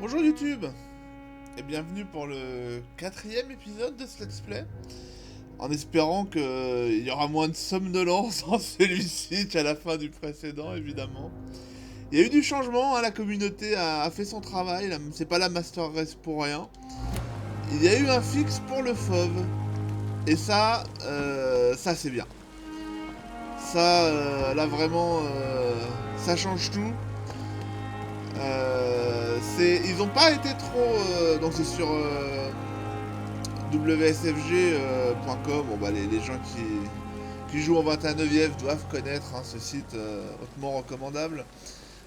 Bonjour YouTube et bienvenue pour le 4e épisode de ce let's play. En espérant qu'il y aura moins de somnolence dans celui-ci qu'à la fin du précédent, évidemment. Il y a eu du changement, hein, la communauté a fait son travail, c'est pas la Master Race pour rien. Il y a eu un fixe pour le fauve. Et ça c'est bien. Ça, là vraiment, ça change tout. Ils ont pas été trop... donc c'est sur wsfg.com. Bon bah les gens qui jouent en 21e doivent connaître hein, ce site hautement recommandable.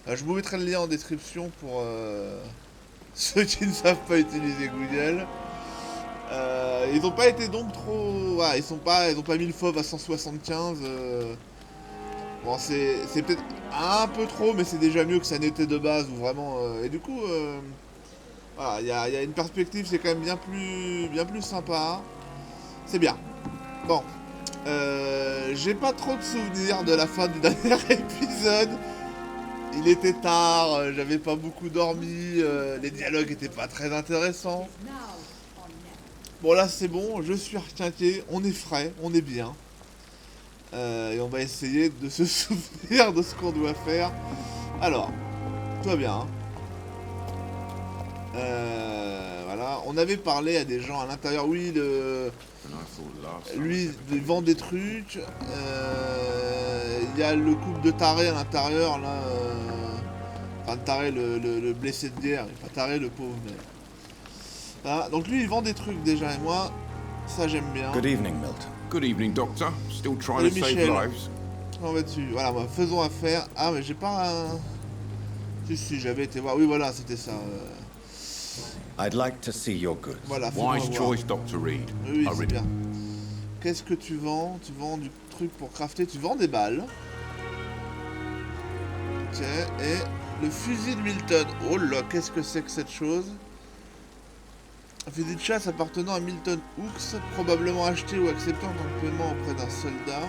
Je vous mettrai le lien en description pour ceux qui ne savent pas utiliser Google. Ils ont pas été donc trop... Voilà, ils ont pas mis le fauve à 175. Bon, c'est peut-être un peu trop, mais c'est déjà mieux que ça n'était de base, ou vraiment... et du coup, voilà, il y a une perspective, c'est quand même bien plus sympa. C'est bien. Bon. J'ai pas trop de souvenirs de la fin du dernier épisode. Il était tard, j'avais pas beaucoup dormi, les dialogues étaient pas très intéressants. Bon là c'est bon, je suis requinqué, on est frais, on est bien. Et on va essayer de se souvenir de ce qu'on doit faire. Alors, tout va bien. Hein. Voilà, on avait parlé à des gens à l'intérieur. Oui, lui, il vend des trucs. Il y a le couple de taré à l'intérieur là. Enfin, taré, le blessé de guerre, pas taré le pauvre. Mais... Voilà, donc lui, il vend des trucs déjà et moi, ça j'aime bien. Good evening, Milton. Good evening, Doctor. Still trying Salut, to save Michel. lives. On va dessus. Voilà, bah, faisons affaire. Ah, mais j'ai pas... Si, j'avais été voir. Oui, voilà, c'était ça. I'd like to see your goods. Voilà, Wise voir. choice, Dr. Reed. Oui, I c'est read bien. Qu'est-ce que tu vends? Tu vends du truc pour crafter. Tu vends des balles. Ok, et le fusil de Milton. Oh là, qu'est-ce que c'est que cette chose? Un fusil de chasse appartenant à Milton Hooks, probablement acheté ou accepté en tant que paiement auprès d'un soldat.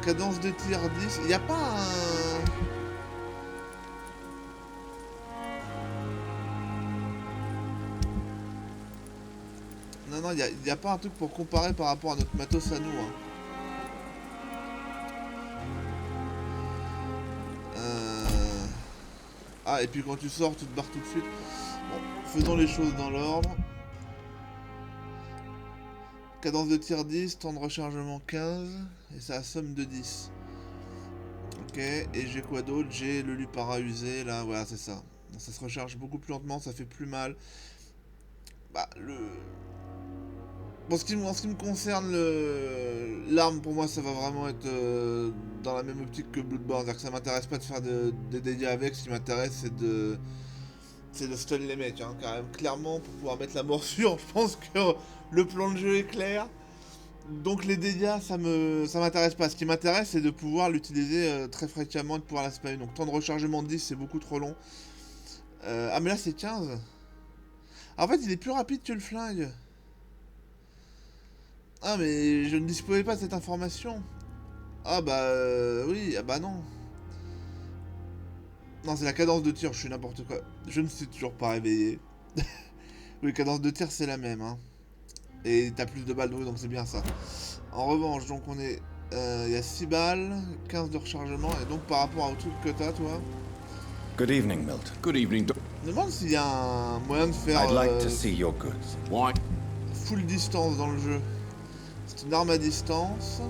Cadence de tir 10. Il n'y a pas un... Non, il n'y a pas un truc pour comparer par rapport à notre matos à nous. Hein. Ah, et puis quand tu sors, tu te barres tout de suite. Bon, faisons les choses dans l'ordre. Cadence de tir 10, temps de rechargement 15, et ça a somme de 10. Ok, et j'ai quoi d'autre? J'ai le lupara usé, là, voilà, c'est ça. Donc, ça se recharge beaucoup plus lentement, ça fait plus mal. Bah, Bon, en ce qui me concerne, l'arme, pour moi, ça va vraiment être dans la même optique que Bloodborne. C'est-à-dire que ça m'intéresse pas de faire des dégâts avec, ce qui m'intéresse, c'est de stun les mecs, hein, quand même. Clairement, pour pouvoir mettre la morsure, je pense que le plan de jeu est clair. Donc les dégâts, ça m'intéresse pas. Ce qui m'intéresse, c'est de pouvoir l'utiliser très fréquemment et de pouvoir la spammer. Donc temps de rechargement de 10, c'est beaucoup trop long. Ah, mais là, c'est 15. En fait, il est plus rapide que le flingue. Ah, mais je ne disposais pas de cette information. Ah bah oui, ah bah non. Non, c'est la cadence de tir, je suis n'importe quoi. Je ne suis toujours pas réveillé. Oui, cadence de tir, c'est la même. Hein. Et t'as plus de balles, donc c'est bien ça. En revanche, donc on est... Il y a 6 balles, 15 de rechargement, et donc par rapport au truc que t'as, toi... Good evening, Milton. Good evening, Doctor. Je me demande s'il y a un moyen de faire... I'd like to see your goods. Why? full distance dans le jeu. C'est une arme à distance.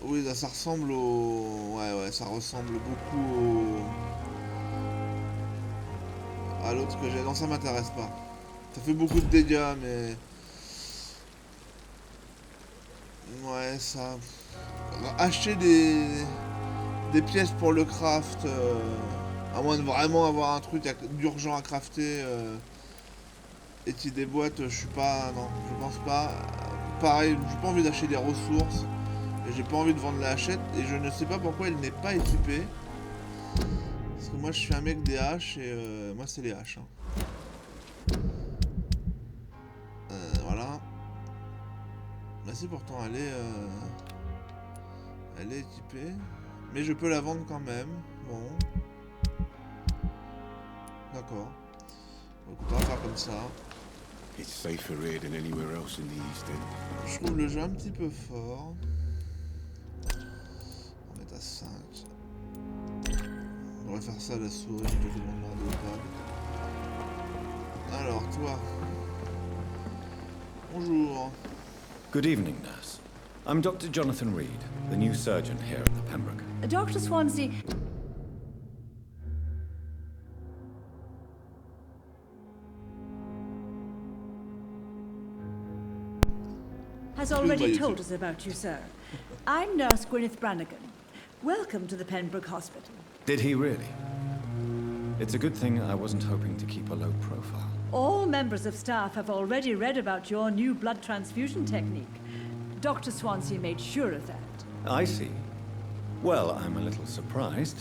Oui, là, ça ressemble au... Ouais, ça ressemble beaucoup à l'autre que j'ai. Non, ça m'intéresse pas. Ça fait beaucoup de dégâts, mais... Ouais, ça... Acheter des pièces pour le craft, à moins de vraiment avoir un truc d'urgent à crafter, et qui déboîte, je suis pas... Non, je pense pas. Pareil, j'ai pas envie d'acheter des ressources. Et j'ai pas envie de vendre la hachette. Et je ne sais pas pourquoi il n'est pas équipé. Parce que moi je suis un mec des haches et moi c'est les haches. Hein. Voilà. Là si pourtant elle est équipée. Mais je peux la vendre quand même. Bon. D'accord. Bon, écoute, on va faire comme ça. It's safer here than anywhere else in the East End. Je trouve le jeu un petit peu fort. On va mettre à 5. On va faire ça à la souris, je te demande de pad. Alors, toi. Bonjour. Good evening, nurse. I'm Dr. Jonathan Reed, the new surgeon here at the Pembroke. Dr. Swansea... has already told us about you, sir. I'm Nurse Gwyneth Brannigan. Welcome to the Pembroke Hospital. Did he really? It's a good thing I wasn't hoping to keep a low profile. All members of staff have already read about your new blood transfusion technique. Dr. Swansea made sure of that. I see. Well, I'm a little surprised,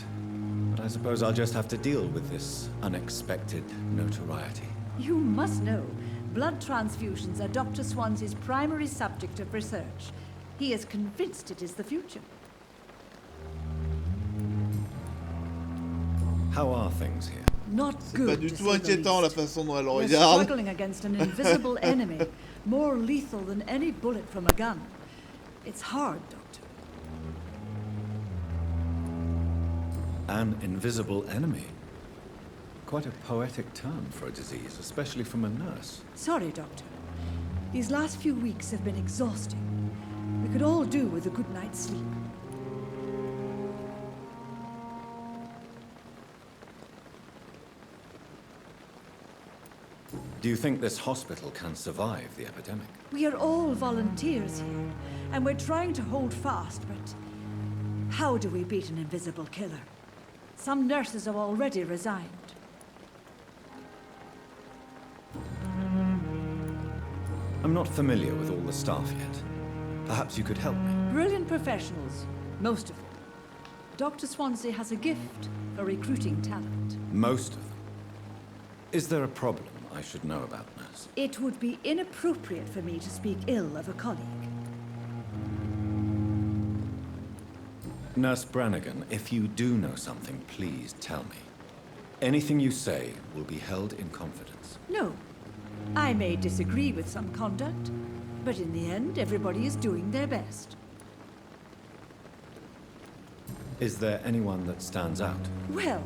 but I suppose I'll just have to deal with this unexpected notoriety. You must know, blood transfusions are Dr. Swansea's primary subject of research. He is convinced it is the future. How are things here? Not C'est good. pas du to tout say the inquiétant la least. façon dont elle We're regarde. struggling against an invisible enemy, more lethal than any bullet from a gun. It's hard, Doctor. An invisible enemy. Quite a poetic term for a disease, especially from a nurse. Sorry, Doctor. These last few weeks have been exhausting. We could all do with a good night's sleep. Do you think this hospital can survive the epidemic? We are all volunteers here, and we're trying to hold fast, but how do we beat an invisible killer? Some nurses have already resigned. I'm not familiar with all the staff yet. Perhaps you could help me. Brilliant professionals, most of them. Dr. Swansea has a gift for recruiting talent. Most of them. Is there a problem I should know about, nurse? It would be inappropriate for me to speak ill of a colleague. Nurse Brannigan, if you do know something, please tell me. Anything you say will be held in confidence. No. I may disagree with some conduct, but in the end, everybody is doing their best. Is there anyone that stands out? Well,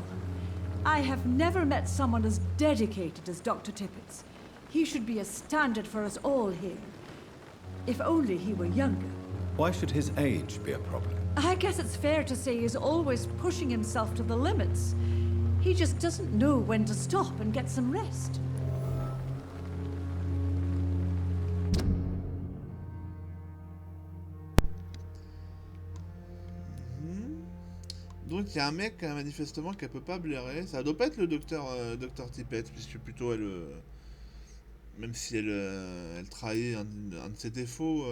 I have never met someone as dedicated as Dr. Tippett's. He should be a standard for us all here. If only he were younger. Why should his age be a problem? I guess it's fair to say he's always pushing himself to the limits. He just doesn't know when to stop and get some rest. Donc il y a un mec manifestement qu'elle peut pas blairer. Ça doit pas être le docteur Tippett, puisque plutôt elle, même si elle trahit un de ses défauts,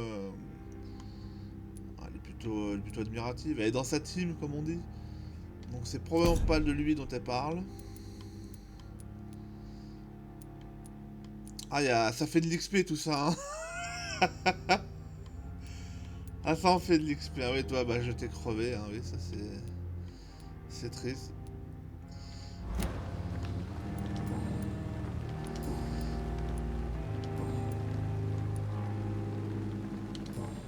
elle est plutôt admirative. Elle est dans sa team, comme on dit. Donc c'est probablement pas de lui dont elle parle. Ah, ça fait de l'XP tout ça, hein. Ah, ça en fait de l'XP. Ah oui, toi, bah je t'ai crevé, hein. Oui, ça c'est triste.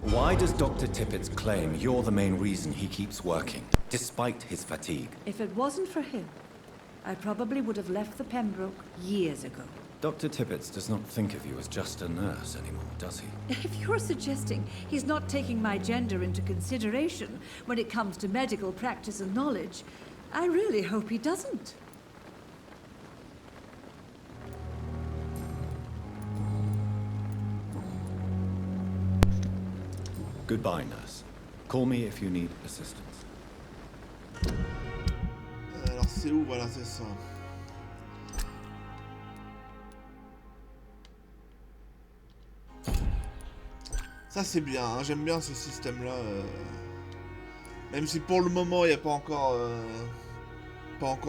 Why does Dr. Tippett's claim you're the main reason he keeps working, despite his fatigue? If it wasn't for him, I probably would have left the Pembroke years ago. Dr. Tippett does not think of you as just a nurse anymore, does he? If you're suggesting he's not taking my gender into consideration when it comes to medical practice and knowledge, I really hope he doesn't. Goodbye, nurse. Call me if you need assistance. Alors c'est où? Voilà, c'est ça. Ça c'est bien, hein. J'aime bien ce système-là. Même si pour le moment il n'y a pas encore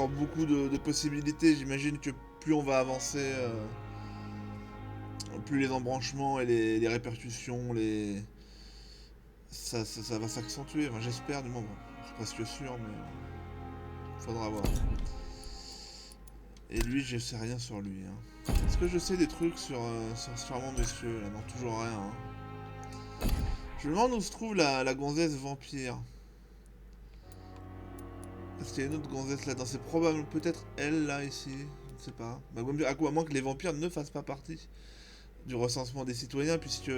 beaucoup de possibilités, j'imagine que plus on va avancer, plus les embranchements et les répercussions, ça va s'accentuer. Enfin, j'espère, du moins, bon, je suis presque sûr, mais faudra voir. Et lui, je sais rien sur lui. Hein. Est-ce que je sais des trucs sur ce charmant monsieur là? Non, toujours rien. Hein. Je me demande où se trouve la gonzesse vampire. Est-ce qu'il y a une autre gonzesse là-dedans? C'est probablement peut-être elle là ici. Je ne sais pas. Bah, à quoi moins que les vampires ne fassent pas partie du recensement des citoyens, puisque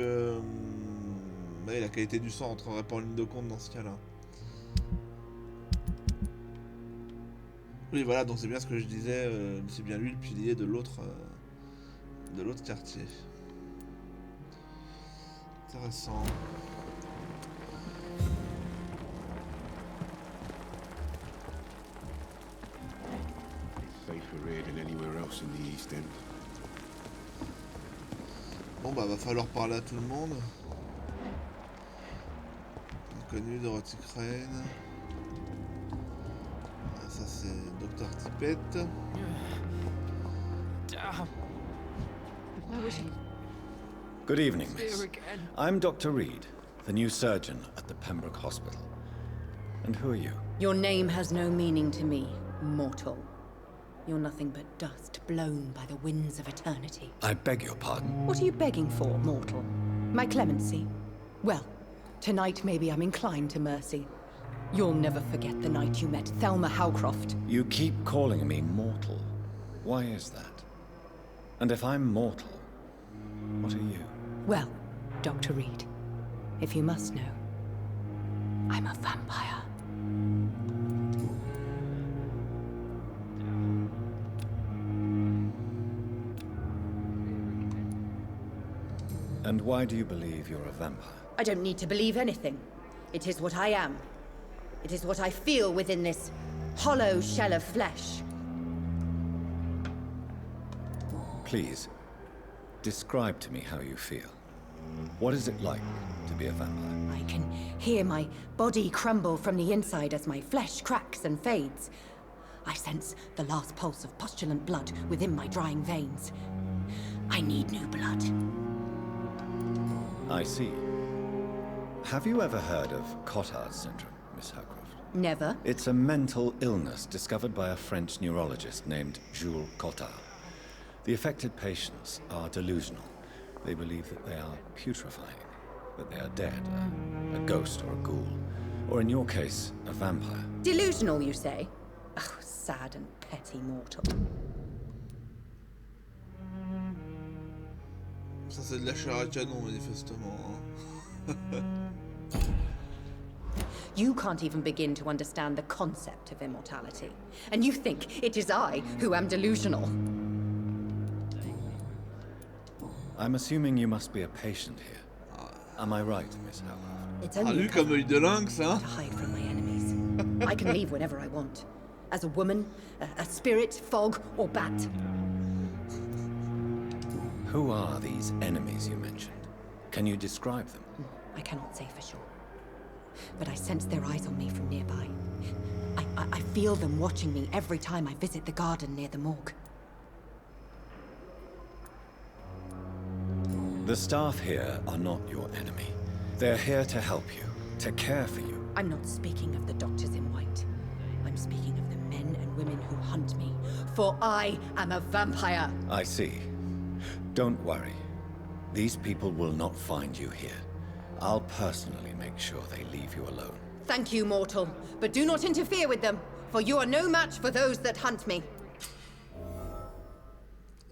ouais, la qualité du sang rentrerait pas en ligne de compte dans ce cas-là. Oui, voilà, donc c'est bien ce que je disais, c'est bien lui le pilier de l'autre quartier. Intéressant. It's safer here than anywhere else in the East End. Bon bah va falloir parler à tout le monde. Inconnu Dorothy Crane. Ah, ça c'est Dr Tippett. Good evening, miss. I'm Dr. Reed, the new surgeon at the Pembroke Hospital. And who are you? Your name has no meaning to me, mortal. You're nothing but dust blown by the winds of eternity. I beg your pardon. What are you begging for, mortal? My clemency? Well, tonight maybe I'm inclined to mercy. You'll never forget the night you met Thelma Howcroft. You keep calling me mortal. Why is that? And if I'm mortal, what are you? Well, Dr. Reed, if you must know, I'm a vampire. And why do you believe you're a vampire? I don't need to believe anything. It is what I am. It is what I feel within this hollow shell of flesh. Please, describe to me how you feel. What is it like to be a vampire? I can hear my body crumble from the inside as my flesh cracks and fades. I sense the last pulse of postulant blood within my drying veins. I need new blood. I see. Have you ever heard of Cotard's syndrome, Miss Howcroft? Never. It's a mental illness discovered by a French neurologist named Jules Cotard. The affected patients are delusional. They believe that they are putrefying, that they are dead, a ghost or a ghoul, or in your case, a vampire. Delusional, you say? Oh, sad and petty mortal. Ça c'est de la chair à canon manifestement. Hein. You can't even begin to understand the concept of immortality. And you think it is I who am delusional. I'm assuming you must be a patient here. Am I right, Miss Howcroft? It's Ah, only lui comme œil de lynx, hein. to hide from my enemies. I can leave whenever I want. As a woman, a spirit, fog, or bat. Who are these enemies you mentioned? Can you describe them? I cannot say for sure. But I sense their eyes on me from nearby. I feel them watching me every time I visit the garden near the morgue. The staff here are not your enemy. They're here to help you, to care for you. I'm not speaking of the doctors in white. I'm speaking of the men and women who hunt me. For I am a vampire. I see. Don't worry. These people will not find you here. I'll personally make sure they leave you alone. Thank you, mortal. But do not interfere with them, for you are no match for those that hunt me.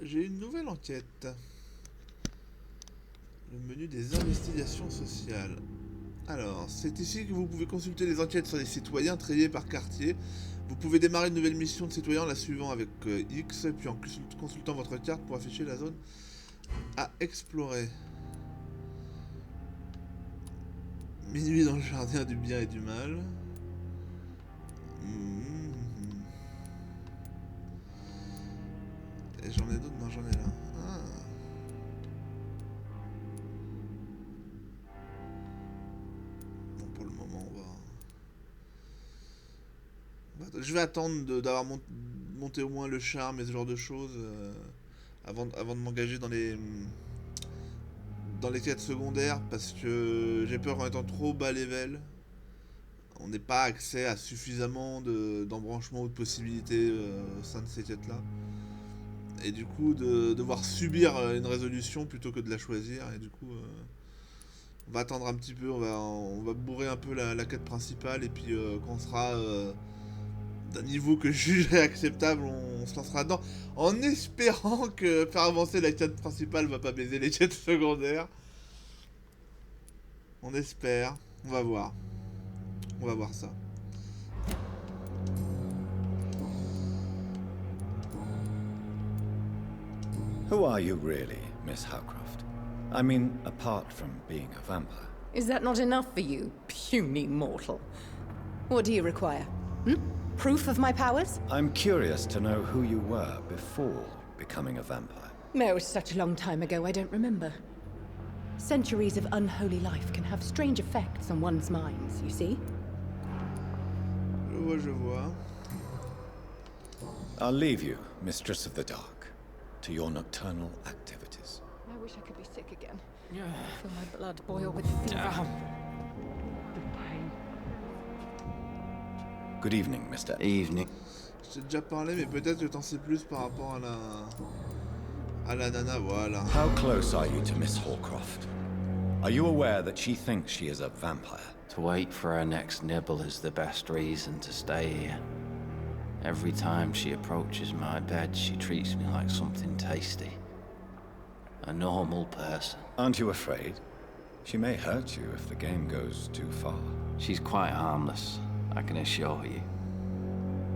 J'ai une nouvelle enquête. Le menu des investigations sociales. Alors, c'est ici que vous pouvez consulter les enquêtes sur les citoyens triés par quartier. Vous pouvez démarrer une nouvelle mission de citoyen en la suivant avec X, puis en consultant votre carte pour afficher la zone à explorer. Minuit dans le jardin du bien et du mal. Et j'en ai d'autres? Non, j'en ai là. Ah. Bon, pour le moment, je vais attendre d'avoir monté au moins le charme et ce genre de choses avant de m'engager dans les quêtes secondaires, parce que j'ai peur qu'en étant trop bas level, on n'ait pas accès à suffisamment d'embranchements ou de possibilités au sein de ces quêtes là. Et du coup, de devoir subir une résolution plutôt que de la choisir. Et du coup, on va attendre un petit peu, on va bourrer un peu la quête principale. Et puis, quand on sera d'un niveau que je jugerai acceptable, on se lancera dedans. En espérant que faire avancer la quête principale va pas baiser les quêtes secondaires. On espère. On va voir. On va voir ça. Who are you really, Miss Howcroft? I mean, apart from being a vampire. Is that not enough for you, puny mortal? What do you require? Proof of my powers? I'm curious to know who you were before becoming a vampire. No, it was such a long time ago, I don't remember. Centuries of unholy life can have strange effects on one's minds, you see? Je vois. I'll leave you, Mistress of the Dark, to your nocturnal activities. I wish I could be sick again. I feel my blood boil with fever. Good evening, Mr. Evening. Je t'ai déjà parlé, mais peut-être que t'en sais plus par rapport à la nana, voilà. How close are you to Miss Hawcroft? Are you aware that she thinks she is a vampire? To wait for her next nibble is the best reason to stay here. Every time she approaches my bed, she treats me like something tasty. A normal person. Aren't you afraid? She may hurt you if the game goes too far. She's quite harmless, I can assure you.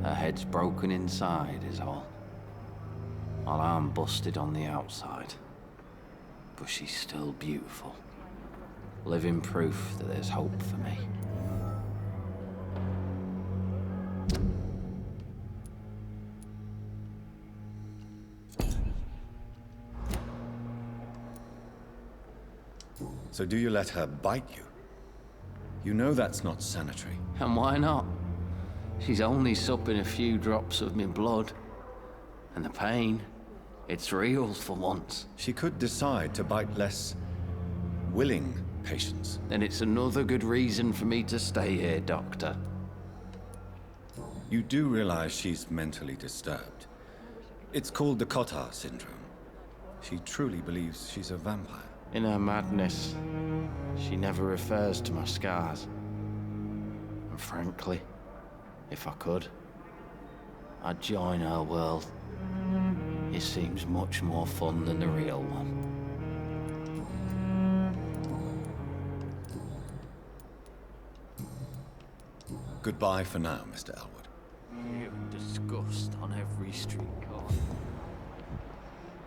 Her head's broken inside is all. While I'm busted on the outside. But she's still beautiful. Living proof that there's hope for me. So do you let her bite you? You know that's not sanitary. And why not? She's only supping a few drops of me blood. And the pain, it's real for once. She could decide to bite less willing patients. Then it's another good reason for me to stay here, Doctor. You do realize she's mentally disturbed. It's called the Cotard syndrome. She truly believes she's a vampire. In her madness, she never refers to my scars. And frankly, if I could, I'd join her world. It seems much more fun than the real one. Goodbye for now, Mr. Elwood. You disgust on every street corner.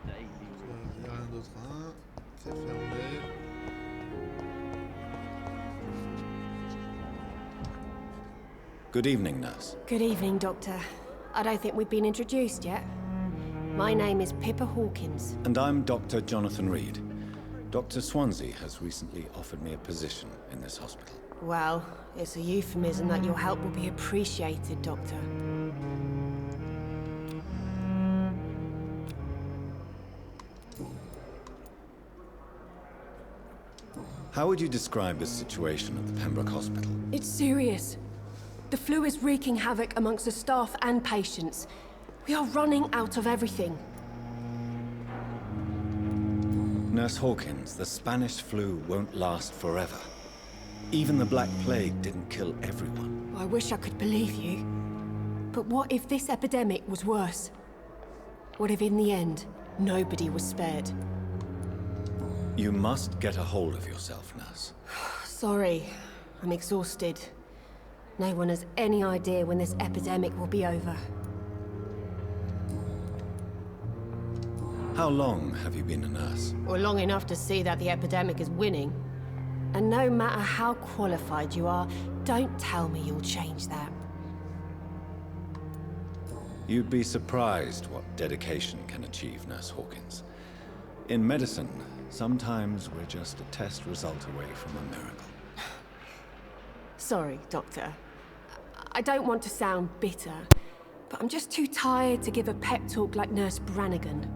Il n'y a rien d'autre, hein. C'est fermé. Good evening, nurse. Good evening, Doctor. I don't think we've been introduced yet. My name is Pippa Hawkins. And I'm Dr. Jonathan Reed. Dr. Swansea has recently offered me a position in this hospital. Well, it's a euphemism that your help will be appreciated, Doctor. How would you describe the situation at the Pembroke Hospital? It's serious. The flu is wreaking havoc amongst the staff and patients. We are running out of everything. Nurse Hawkins, the Spanish flu won't last forever. Even the Black Plague didn't kill everyone. I wish I could believe you. But what if this epidemic was worse? What if in the end, nobody was spared? You must get a hold of yourself, nurse. Sorry, I'm exhausted. No one has any idea when this epidemic will be over. How long have you been a nurse? Or long enough to see that the epidemic is winning. And no matter how qualified you are, don't tell me you'll change that. You'd be surprised what dedication can achieve, Nurse Hawkins. In medicine, sometimes we're just a test result away from a miracle. Sorry, Doctor. I don't want to sound bitter, but I'm just too tired to give a pep talk like Nurse Brannigan.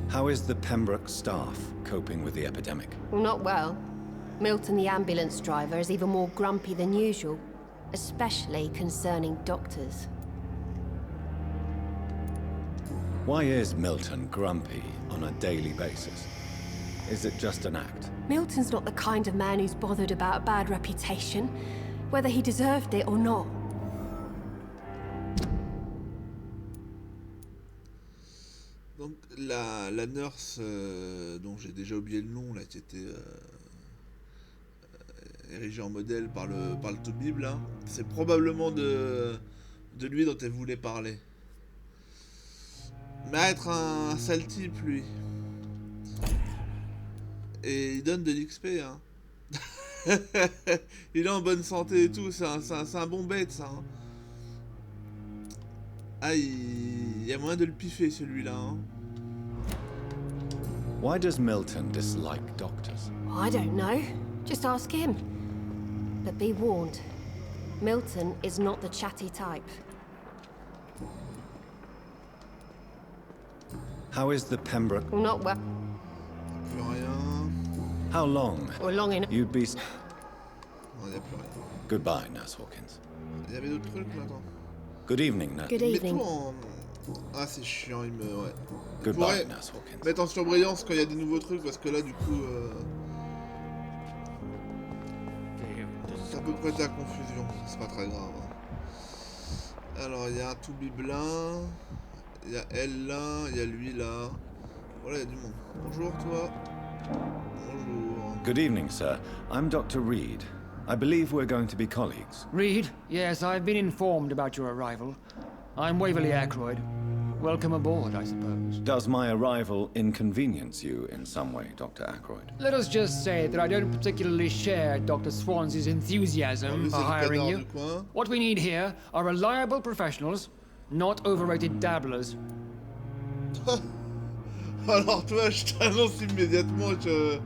How is the Pembroke staff coping with the epidemic? Well, not well. Milton, the ambulance driver, is even more grumpy than usual, especially concerning doctors. Why is Milton grumpy on a daily basis? Is it just an act? Milton's not the kind of man who's bothered about a bad reputation, whether he deserved it or not. Donc la nurse, dont j'ai déjà oublié le nom, là, qui était érigée en modèle par le Toubib, là, c'est probablement de lui dont elle voulait parler. Mais à être un sale type, lui. Et il donne de l'XP, hein. Il est en bonne santé et tout, c'est un bon bête, ça. Hein. Ah, il y a moyen de le piffer, celui-là. Hein. Why does Milton dislike doctors? I don't know. Just ask him. But be warned. Milton is not the chatty type. How is the Pembroke? Not well. Plus rien. How long? Or long enough. You'd be... Non, y a plus rien. Goodbye, Nurse Hawkins. Il y avait d'autres trucs, là, attends. Good evening, Nurse. Good Mets evening. tout en... Ah, c'est chiant, il me... Ouais. Goodbye, Nurse Hawkins. Mettre en surbrillance quand il y a des nouveaux trucs, parce que là, du coup... Ça peut prêter à confusion, c'est pas très grave. Hein. Alors, il y a un Toubibelin, il y a elle là, il y a lui là. Voilà, il y a du monde. Bonjour, toi. Bonjour. Good evening, sir. I'm Dr. Reed. I believe we're going to be colleagues. Reed? Yes, I've been informed about your arrival. I'm Waverly Ackroyd. Welcome aboard, I suppose. Does my arrival inconvenience you in some way, Dr. Ackroyd? Let us just say that I don't particularly share Dr. Swansea's enthusiasm for hiring you. What we need here are reliable professionals, not overrated dabblers. Alors toi, je t'annonce immédiatement que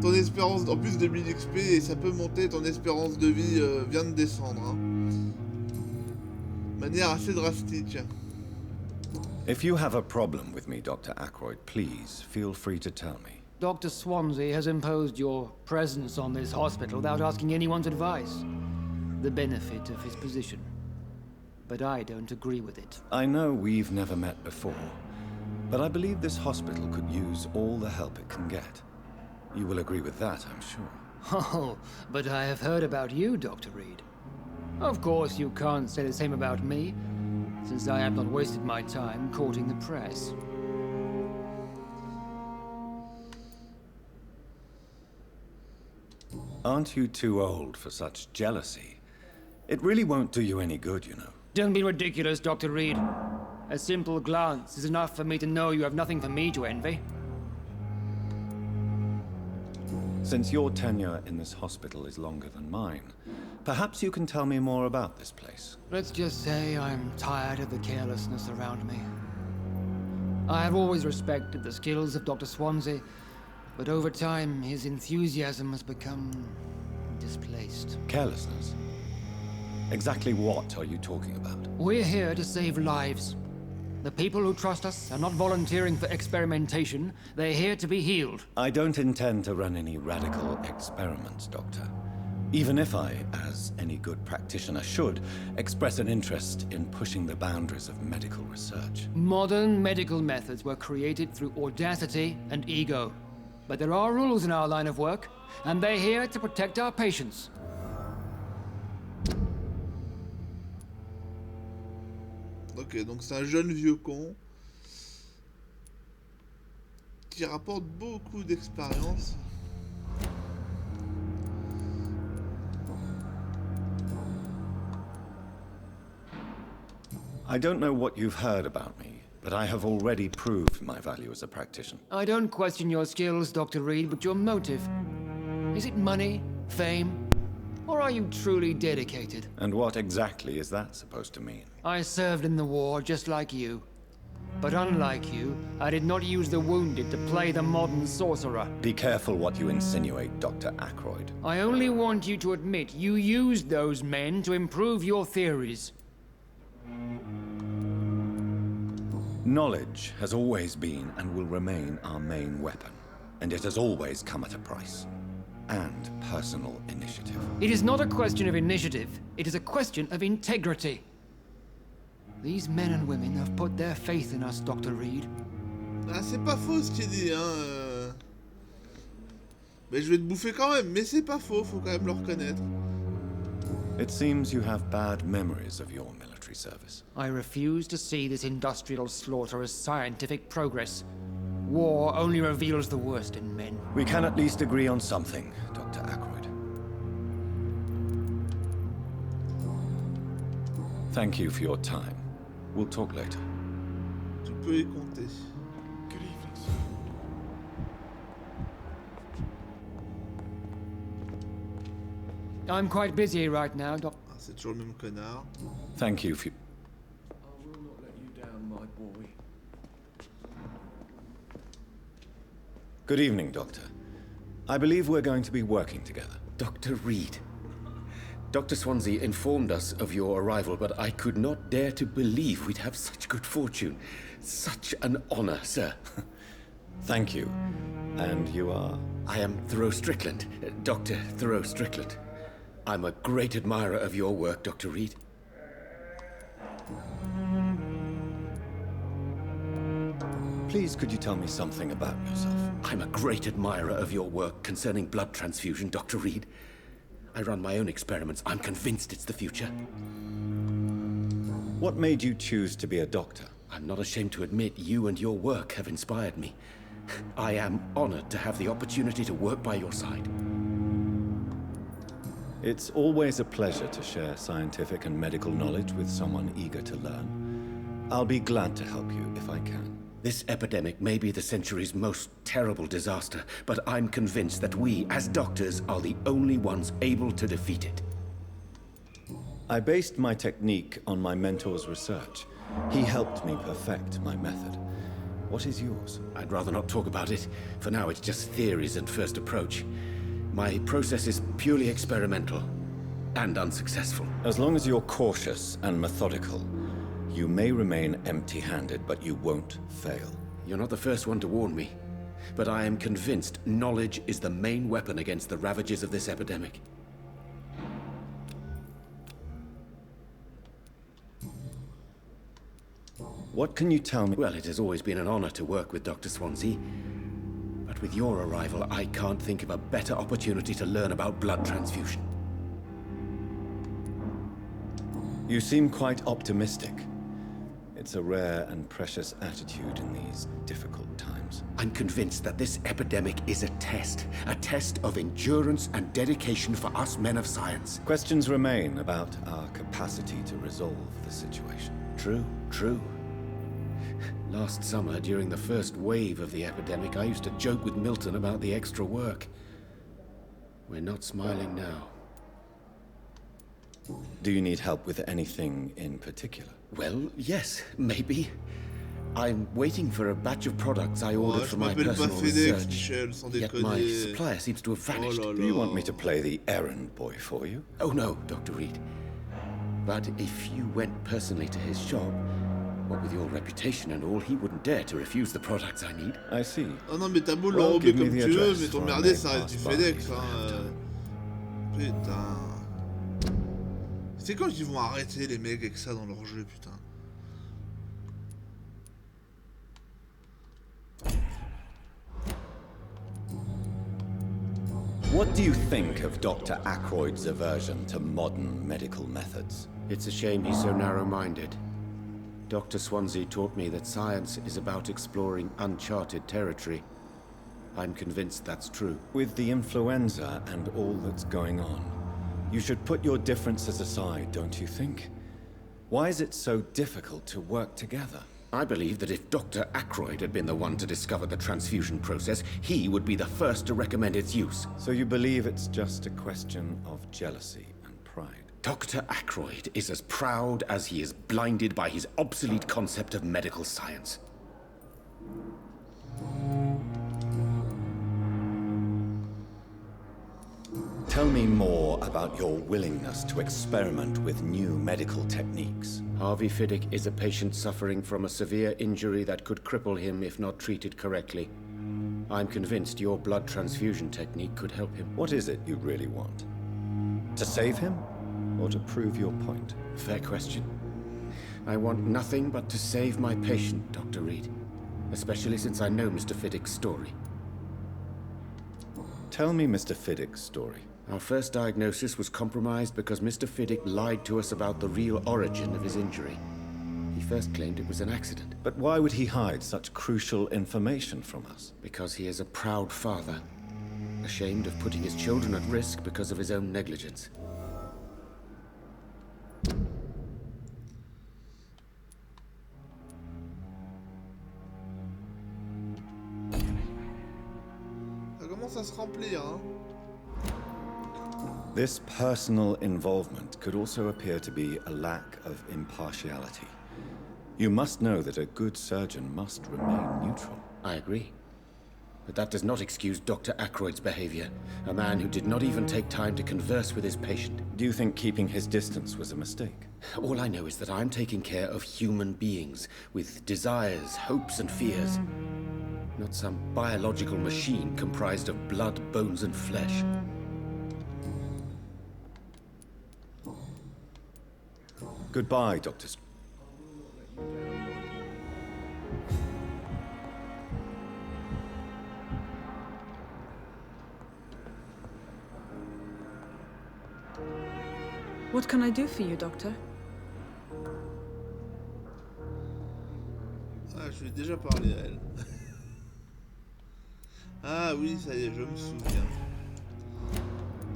ton espérance, en plus de 1000 XP, et ça peut monter, ton espérance de vie vient de descendre. Hein. De manière assez drastique. If you have a problem with me, Dr. Ackroyd, please feel free to tell me. Dr. Swansea has imposed your presence on this hospital without asking anyone's advice. The benefit of his position. But I don't agree with it. I know we've never met before, but I believe this hospital could use all the help it can get. You will agree with that, I'm sure. Oh, but I have heard about you, Dr. Reed. Of course, you can't say the same about me, since I have not wasted my time courting the press. Aren't you too old for such jealousy? It really won't do you any good, you know. Don't be ridiculous, Dr. Reed. A simple glance is enough for me to know you have nothing for me to envy. Since your tenure in this hospital is longer than mine, perhaps you can tell me more about this place. Let's just say I'm tired of the carelessness around me. I have always respected the skills of Dr. Swansea, but over time his enthusiasm has become displaced. Carelessness? Exactly what are you talking about? We're here to save lives. The people who trust us are not volunteering for experimentation. They're here to be healed. I don't intend to run any radical experiments, Doctor. Even if I, as any good practitioner should, express an interest in pushing the boundaries of medical research. Modern medical methods were created through audacity and ego. But there are rules in our line of work, and they're here to protect our patients. Ok, donc c'est un jeune vieux con qui rapporte beaucoup d'expérience. I don't know what you've heard about me, but I have already proved my value as a practitioner. I don't question your skills, Dr. Reed, but your motive. Is it money, fame, or are you truly dedicated? And what exactly is that supposed to mean? I served in the war just like you. But unlike you, I did not use the wounded to play the modern sorcerer. Be careful what you insinuate, Dr. Ackroyd. I only want you to admit you used those men to improve your theories. Knowledge has always been and will remain our main weapon, and it has always come at a price. And personal initiative. It is not a question of initiative, it is a question of integrity. These men and women have put their faith in us, Dr. Reed. Ah, c'est pas faux ce qu'il dit, hein. Mais je vais te bouffer quand même, mais c'est pas faux, faut quand même le reconnaître. It seems you have bad memories of your military service. I refuse to see this industrial slaughter as scientific progress. War only reveals the worst in men. We can at least agree on something, Dr. Ackroyd. Thank you for your time. We'll talk later. Tu peux y compter. Good evening, sir. I'm quite busy right now, Doc. Ah, c'est toujours le même connard. Thank you for... I will not let you down, my boy. Good evening, Doctor. I believe we're going to be working together. Dr. Reed. Dr. Swansea informed us of your arrival, but I could not dare to believe we'd have such good fortune. Such an honor, sir. Thank you. And you are? I am Thoreau Strickland, Dr. Thoreau Strickland. I'm a great admirer of your work, Dr. Reed. Please, could you tell me something about yourself? I'm a great admirer of your work concerning blood transfusion, Dr. Reed. I run my own experiments. I'm convinced it's the future. What made you choose to be a doctor? I'm not ashamed to admit you and your work have inspired me. I am honored to have the opportunity to work by your side. It's always a pleasure to share scientific and medical knowledge with someone eager to learn. I'll be glad to help you if I can. This epidemic may be the century's most terrible disaster, but I'm convinced that we, as doctors, are the only ones able to defeat it. I based my technique on my mentor's research. He helped me perfect my method. What is yours? I'd rather not talk about it. For now, it's just theories and first approach. My process is purely experimental and unsuccessful. As long as you're cautious and methodical, you may remain empty-handed, but you won't fail. You're not the first one to warn me, but I am convinced knowledge is the main weapon against the ravages of this epidemic. What can you tell me? Well, it has always been an honor to work with Dr. Swansea. But with your arrival, I can't think of a better opportunity to learn about blood transfusion. You seem quite optimistic. It's a rare and precious attitude in these difficult times. I'm convinced that this epidemic is a test of endurance and dedication for us men of science. Questions remain about our capacity to resolve the situation. True. Last summer, during the first wave of the epidemic, I used to joke with Milton about the extra work. We're not smiling now. Do you need help with anything in particular? Well, yes, maybe. I'm waiting for a batch of products I ordered for my personal research. Yet my supplier seems to have vanished. Do you want me to play the errand boy for you? Oh no, Dr. Reed. But if you went personally to his shop, what with your reputation and all, he wouldn't dare to refuse the products I need. I see. Oh non, mais t'as beau l'enrober comme tu veux, mais t'emmerder, ça reste du FedEx, hein. Putain. C'est quand qu'ils vont arrêter les mecs avec ça dans leur jeu, putain. What do you think of Dr. Ackroyd's aversion to modern medical methods? It's a shame he's so narrow-minded. Dr. Swansea taught me that science is about exploring uncharted territory. I'm convinced that's true. With the influenza and all that's going on, you should put your differences aside, don't you think? Why is it so difficult to work together? I believe that if Dr. Ackroyd had been the one to discover the transfusion process, he would be the first to recommend its use. So you believe it's just a question of jealousy and pride? Dr. Ackroyd is as proud as he is blinded by his obsolete concept of medical science. Tell me more about your willingness to experiment with new medical techniques. Harvey Fiddick is a patient suffering from a severe injury that could cripple him if not treated correctly. I'm convinced your blood transfusion technique could help him. What is it you really want? To save him? Or to prove your point? Fair question. I want nothing but to save my patient, Dr. Reed. Especially since I know Mr. Fiddick's story. Tell me Mr. Fiddick's story. Our first diagnosis was compromised because Mr. Fiddick lied to us about the real origin of his injury. He first claimed it was an accident. But why would he hide such crucial information from us? Because he is a proud father, ashamed of putting his children at risk because of his own negligence. Ça commence à se remplir, hein. This personal involvement could also appear to be a lack of impartiality. You must know that a good surgeon must remain neutral. I agree. But that does not excuse Dr. Ackroyd's behavior. A man who did not even take time to converse with his patient. Do you think keeping his distance was a mistake? All I know is that I'm taking care of human beings with desires, hopes, and fears. Not some biological machine comprised of blood, bones, and flesh. Goodbye, Dr. What can I do for you, Doctor? Ah, je lui ai déjà parlé à elle. Ah oui, ça y est, je me souviens.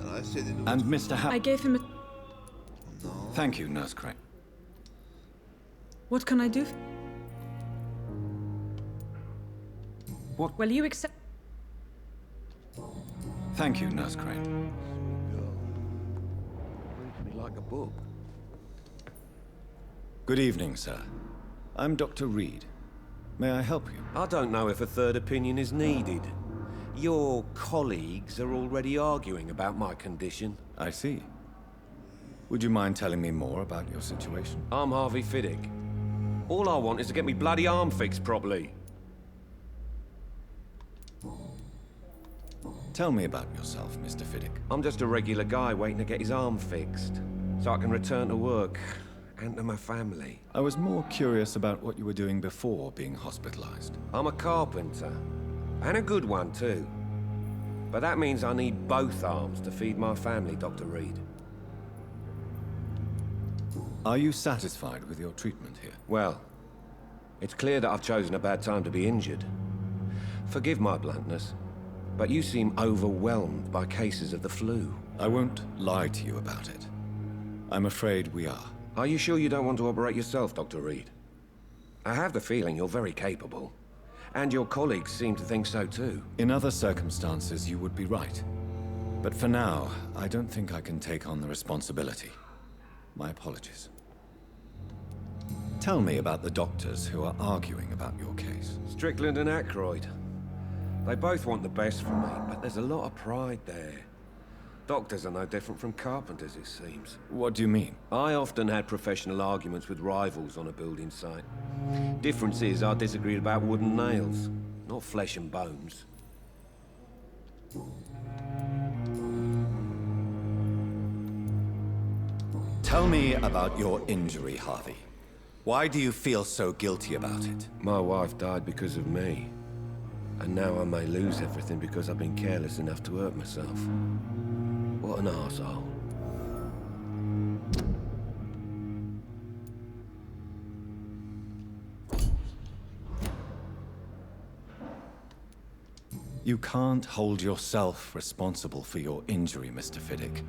Alors, est-ce qu'il y a des nouveaux... And Mr. I gave him a... Non. Thank you, Nurse Crane. What can I do? What? Well, you accept... Thank you, Nurse Crane. Reads me like a book. Good evening, sir. I'm Dr. Reed. May I help you? I don't know if a third opinion is needed. Your colleagues are already arguing about my condition. I see. Would you mind telling me more about your situation? I'm Harvey Fiddick. All I want is to get me bloody arm fixed properly. Tell me about yourself, Mr. Fiddick. I'm just a regular guy waiting to get his arm fixed, so I can return to work and to my family. I was more curious about what you were doing before being hospitalized. I'm a carpenter, and a good one too. But that means I need both arms to feed my family, Dr. Reed. Are you satisfied with your treatment here? Well, it's clear that I've chosen a bad time to be injured. Forgive my bluntness, but you seem overwhelmed by cases of the flu. I won't lie to you about it. I'm afraid we are. Are you sure you don't want to operate yourself, Dr. Reed? I have the feeling you're very capable, and your colleagues seem to think so too. In other circumstances, you would be right. But for now, I don't think I can take on the responsibility. My apologies. Tell me about the doctors who are arguing about your case. Strickland and Ackroyd. They both want the best for me, but there's a lot of pride there. Doctors are no different from carpenters, it seems. What do you mean? I often had professional arguments with rivals on a building site. Difference is, I disagreed about wooden nails, not flesh and bones. Tell me about your injury, Harvey. Why do you feel so guilty about it? My wife died because of me. And now I may lose everything because I've been careless enough to hurt myself. What an arsehole. You can't hold yourself responsible for your injury, Mr. Fiddick.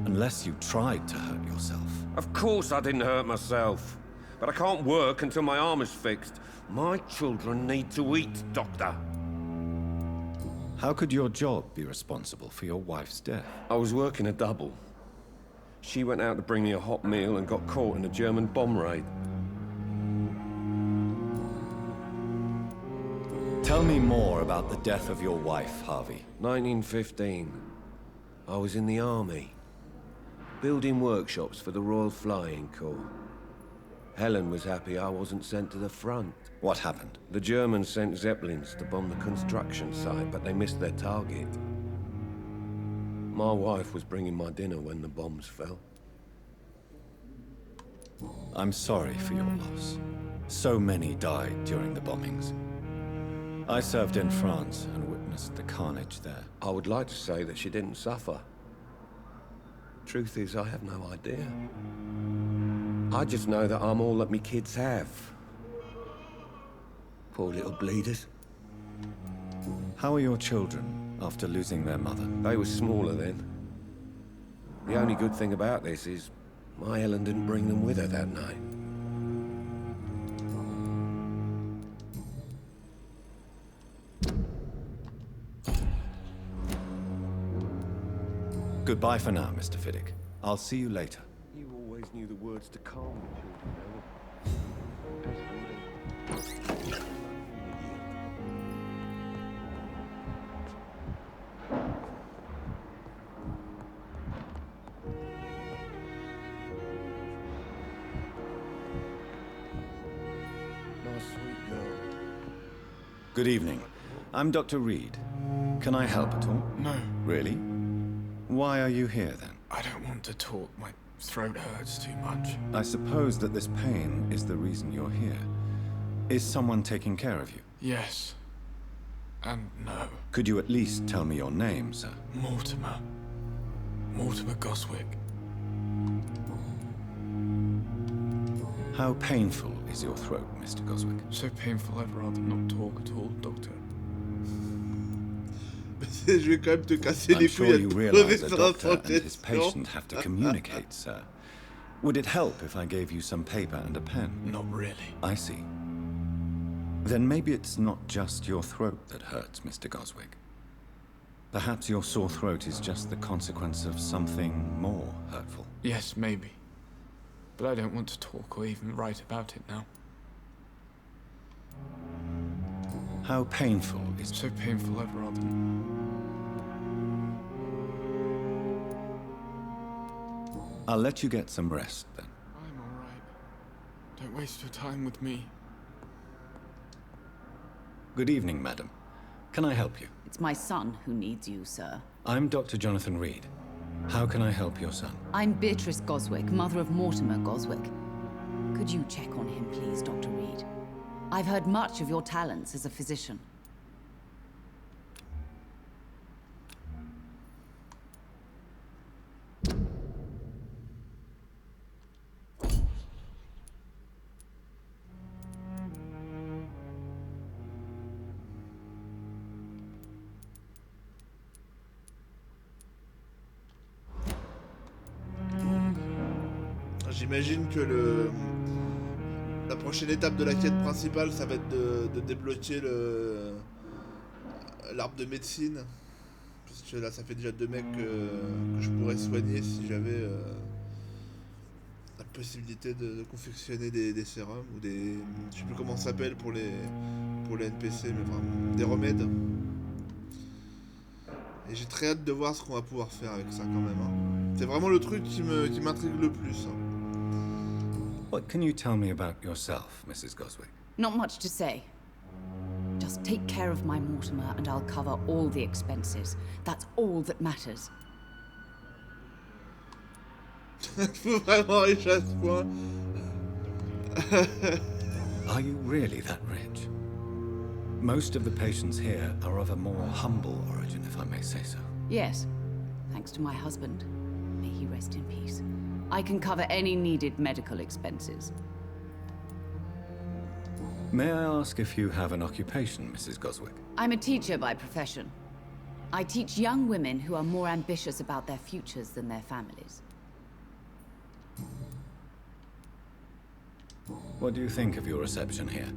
Unless you tried to hurt yourself. Of course I didn't hurt myself. But I can't work until my arm is fixed. My children need to eat, Doctor. How could your job be responsible for your wife's death? I was working a double. She went out to bring me a hot meal and got caught in a German bomb raid. Tell me more about the death of your wife, Harvey. 1915. I was in the army, building workshops for the Royal Flying Corps. Helen was happy I wasn't sent to the front. What happened? The Germans sent Zeppelins to bomb the construction site, but they missed their target. My wife was bringing my dinner when the bombs fell. I'm sorry for your loss. So many died during the bombings. I served in France and witnessed the carnage there. I would like to say that she didn't suffer. Truth is, I have no idea. I just know that I'm all that me kids have. Poor little bleeders. How are your children after losing their mother? They were smaller then. The only good thing about this is my Helen didn't bring them with her that night. Goodbye for now, Mr. Fiddick. I'll see you later. You always knew the words to calm the children, Nice, sweet girl. Good evening. I'm Dr. Reed. Can I help at all? No. Really? Why are you here, then? I don't want to talk. My throat hurts too much. I suppose that this pain is the reason you're here. Is someone taking care of you? Yes. And no. Could you at least tell me your name, sir? Mortimer. Mortimer Goswick. How painful is your throat, Mr. Goswick? So painful I'd rather not talk at all, Doctor. Je vais quand même te casser I'm les sure couilles you à te realize poser a sur doctor un and his question. patient have to communicate, sir. Would it help if I gave you some paper and a pen? Not really. I see. Then maybe it's not just your throat that hurts, Mr. Goswick. Perhaps your sore throat is just the consequence of something more hurtful. Yes, maybe. But I don't want to talk or even write about it now. How painful is So painful I'd rather... I'll let you get some rest, then. I'm alright. Don't waste your time with me. Good evening, madam. Can I help you? It's my son who needs you, sir. I'm Dr. Jonathan Reed. How can I help your son? I'm Beatrice Goswick, mother of Mortimer Goswick. Could you check on him, please, Dr. Reed? I've heard much of your talents as a physician. J'imagine que la prochaine étape de la quête principale, ça va être de débloquer l'arbre de médecine. Parce que là, ça fait déjà 2 mecs que je pourrais soigner si j'avais la possibilité de confectionner des sérums ou des... Je sais plus comment ça s'appelle pour les NPC, mais enfin, des remèdes. Et j'ai très hâte de voir ce qu'on va pouvoir faire avec ça quand même. Hein. C'est vraiment le truc qui m'intrigue le plus. Hein. What can you tell me about yourself, Mrs. Goswick? Not much to say. Just take care of my Mortimer and I'll cover all the expenses. That's all that matters. Faut vraiment riche à ce point. Are you really that rich? Most of the patients here are of a more humble origin, if I may say so. Yes, thanks to my husband. May he rest in peace. I can cover any needed medical expenses. May I ask if you have an occupation, Mrs. Goswick? I'm a teacher by profession. I teach young women who are more ambitious about their futures than their families. What do you think of your reception here?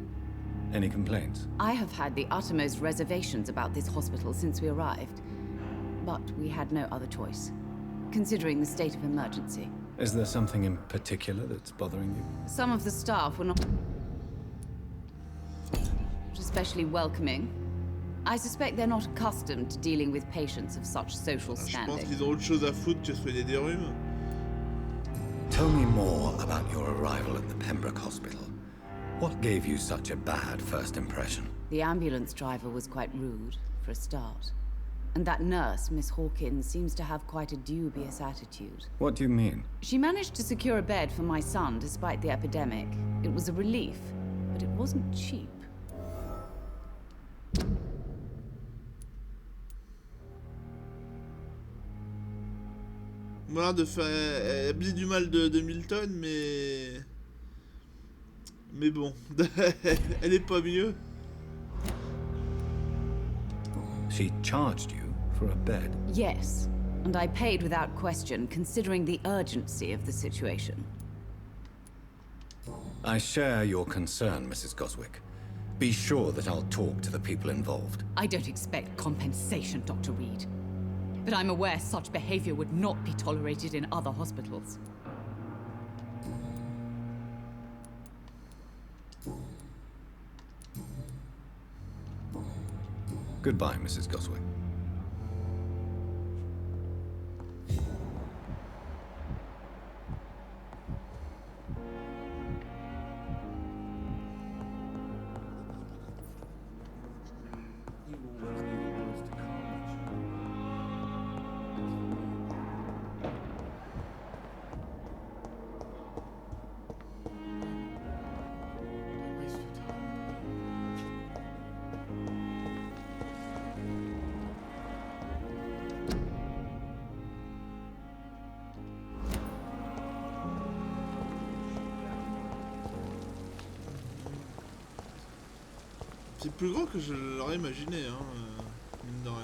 Any complaints? I have had the uttermost reservations about this hospital since we arrived. But we had no other choice, considering the state of emergency. Is there something in particular that's bothering you? Some of the staff were not especially welcoming. I suspect they're not accustomed to dealing with patients of such social Je pense standing. qu'ils ont autre chose à foutre que soigner des rhumes. Tell me more about your arrival at the Pembroke Hospital. What gave you such a bad first impression? The ambulance driver was quite rude, for a start. And that nurse, Miss Hawkins, seems to have quite a dubious attitude. What do you mean? She managed to secure a bed for my son despite the epidemic. It was a relief, but it wasn't cheap. Voilà, elle oublie du mal de Milton, mais bon, elle est pas mieux. She charged you for a bed? Yes, and I paid without question, considering the urgency of the situation. I share your concern, Mrs. Goswick. Be sure that I'll talk to the people involved. I don't expect compensation, Dr. Reed. But I'm aware such behavior would not be tolerated in other hospitals. Goodbye, Mrs. Goswick. C'est plus gros que je l'aurais imaginé, hein, mine de rien.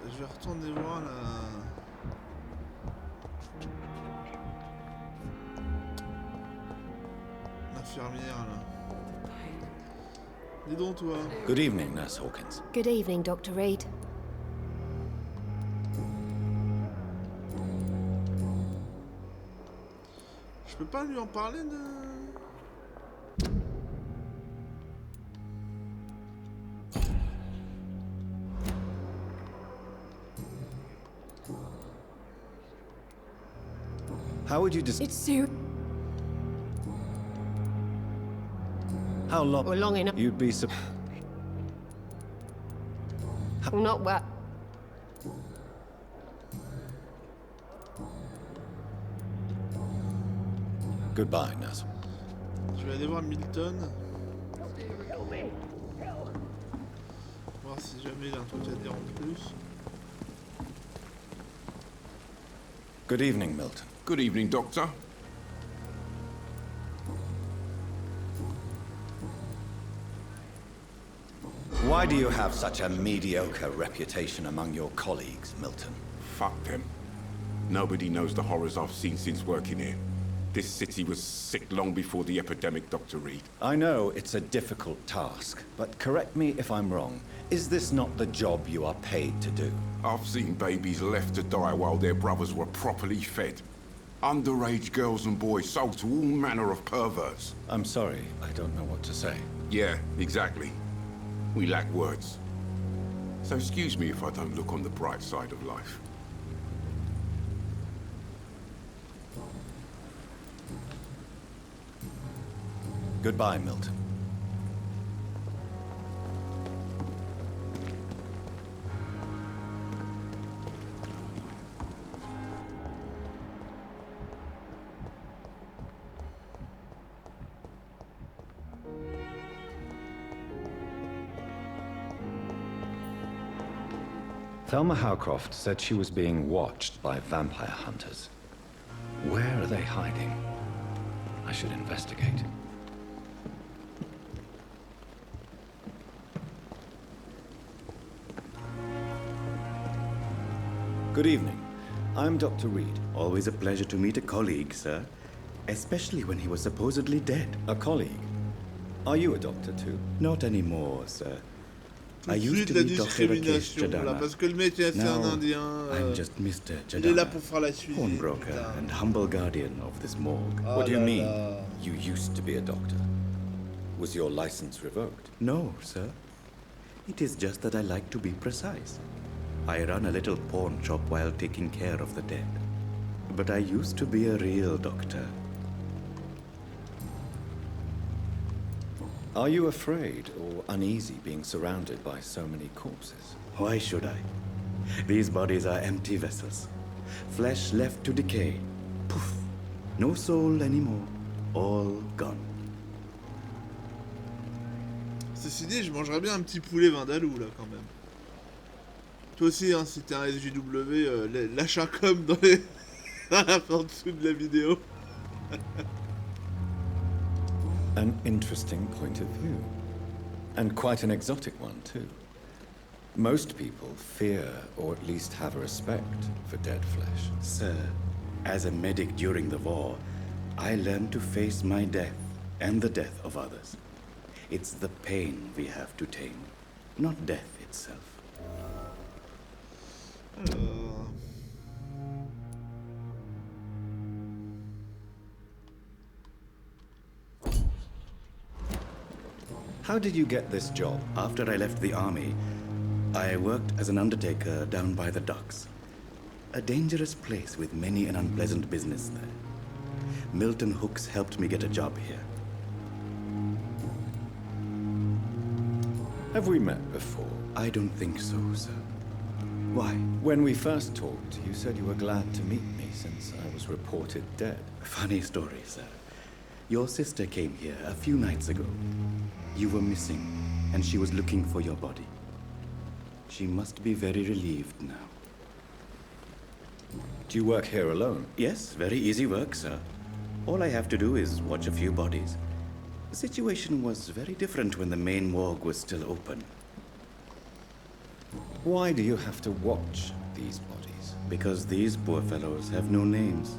Je vais retourner voir l'infirmière là. Dis donc toi. Good evening, Nurse Hawkins. Good evening, Dr. Reed. Je peux pas lui en parler de... How would you It's Sue. How long? Well, long enough. You'd be Well, not well. Goodbye, Nurse. Je vais aller voir Milton. Voir si jamais il a un truc à dire en plus. Good evening, Milton. Good evening, Doctor. Why do you have such a mediocre reputation among your colleagues, Milton? Fuck them. Nobody knows the horrors I've seen since working here. This city was sick long before the epidemic, Dr. Reed. I know it's a difficult task, but correct me if I'm wrong. Is this not the job you are paid to do? I've seen babies left to die while their brothers were properly fed. Underage girls and boys sold to all manner of perverts. I'm sorry, I don't know what to say. Yeah, exactly. We lack words. So excuse me if I don't look on the bright side of life. Goodbye, Milton. Thelma Howcroft said she was being watched by vampire hunters. Where are they hiding? I should investigate. Good evening. I'm Dr. Reed. Always a pleasure to meet a colleague, sir. Especially when he was supposedly dead. A colleague? Are you a doctor too? Not anymore, sir. Tout de suite la discrimination, là, parce que le mec c'est un Indien. I'm just Mr. Il est là pour faire la suite. Pawnbroker and humble guardian of this morgue. What do you mean? You used to be a doctor. Was your license revoked? No, sir. It is just that I like to be precise. I run a little pawn shop while taking care of the dead. But I used to be a real doctor. Are you afraid or uneasy being surrounded by so many corpses? Why should I? These bodies are empty vessels. Flesh left to decay. Poof. No soul anymore. All gone. Ceci dit, je mangerais bien un petit poulet vindalou, là, quand même. Toi aussi, hein, si t'es un SJW, lâche un com dans les... en dessous de la vidéo. An interesting point of view. And quite an exotic one, too. Most people fear, or at least have a respect, for dead flesh. Sir, as a medic during the war, I learned to face my death and the death of others. It's the pain we have to tame, not death itself. How did you get this job? After I left the army, I worked as an undertaker down by the docks. A dangerous place with many an unpleasant business there. Milton Hooks helped me get a job here. Have we met before? I don't think so, sir. Why? When we first talked, you said you were glad to meet me since I was reported dead. Funny story, sir. Your sister came here a few nights ago. You were missing, and she was looking for your body. She must be very relieved now. Do you work here alone? Yes, very easy work, sir. All I have to do is watch a few bodies. The situation was very different when the main morgue was still open. Why do you have to watch these bodies? Because these poor fellows have no names.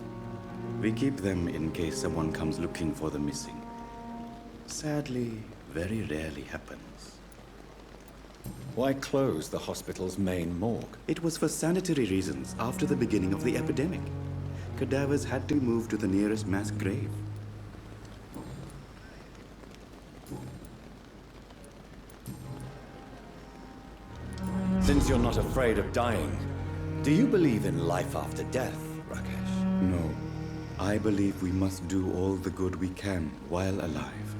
We keep them in case someone comes looking for the missing. Sadly, very rarely happens. Why close the hospital's main morgue? It was for sanitary reasons after the beginning of the epidemic. Cadavers had to be moved to the nearest mass grave. Since you're not afraid of dying, do you believe in life after death, Rakesh? No. I believe we must do all the good we can while alive.